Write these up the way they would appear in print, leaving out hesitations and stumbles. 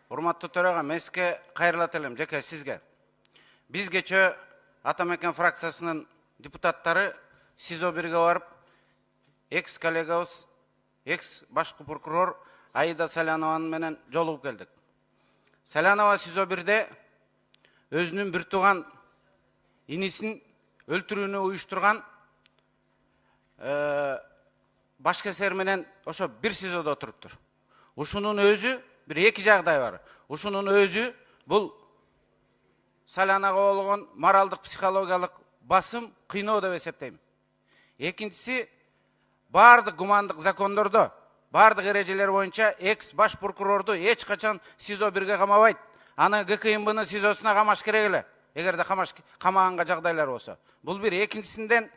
Урматтуу төраға, меске кайрылат элем, жеке сизге. Биз кече Атамекен фракциясынын депутаттары СИЗО бирге барып, экс-коллегабыз, экс-башкы прокурор Аида Салянованын менен жолугуп келдик. Салянова СИЗО бирде өзүнүн бир тууган инисин өлтүрүүнү уюштурган башкесер менен ошо бир СИЗОдо отуруптур. Ушунун өзү бир эки жагдай бар. Ушунун өзү бул Салянага болгон моралдык психологиялык басым, кыйноо деп эсептейм. Экинчиси, бардык гумандык закондордо, бардык эрежелер боюнча экс баш прокурорду эч качан СИЗО бирге камабайт. Аны ГКМБнын СИЗОсуна камаш керек эле, эгерде камаганга жагдайлар болсо. Бул бир. Экинчисинен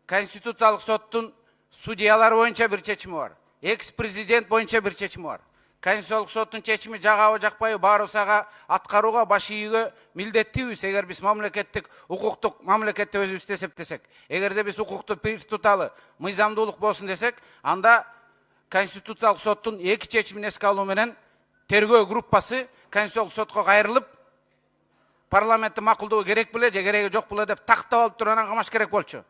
Конституциялык соттун судьялар боюнча бир чечими бар. Экс-президент боюнча бир чечими бар. Конституциялык соттун чечими жагабы жакпайбы баарыбызга аткарууга баш ийүүгө милдеттүүбүз, эгер биз мамлекеттик укуктук мамлекетти өзүбүз эсептесек. Эгерде биз укукту бир туталы, мыйзамдуулук болсун десек, анда Конституциялык соттун эки чечимин эске алуу менен тергөө группасы Конституциялык сотко кайрылып, парламенттин макулдугу керек беле же кереги жок беле деп тактап алып туруп анан камаш керек болчу.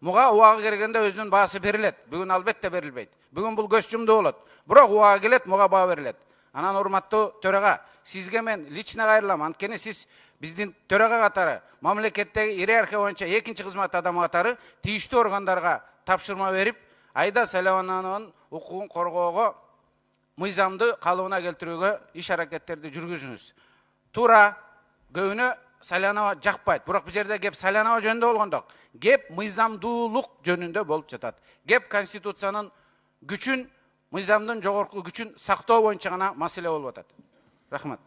Муга убагы келгенде өзүнүн баасы берилет. Бүгүн албетте берилбейт. Бүгүн бул көз жумду болот. Бирок убагы келет, муга баа берилет. Анан урматтуу төрага, сизге мен лично кайрылам. Анткени сиз биздин төрага катары, мамлекеттеги иерархия боюнча экинчи кызмат адамы катары тийиштүү органдарга тапшырма берип, Аида Салянованын укугун коргоого, мыйзамды калыбына келтирүүгө иш-аракеттерди жүргүзүңүз. Туура, көбүнө Салянова жакпайт. Бирок бул жерде кеп Салянова жөнүндө болгондок, кеп мыйзамдуулук жөнүндө болуп жатат. Кеп Конституциянын күчүн, мыйзамдын жогорку күчүн сактоо боюнча гана маселе болуп атат. Рахмат.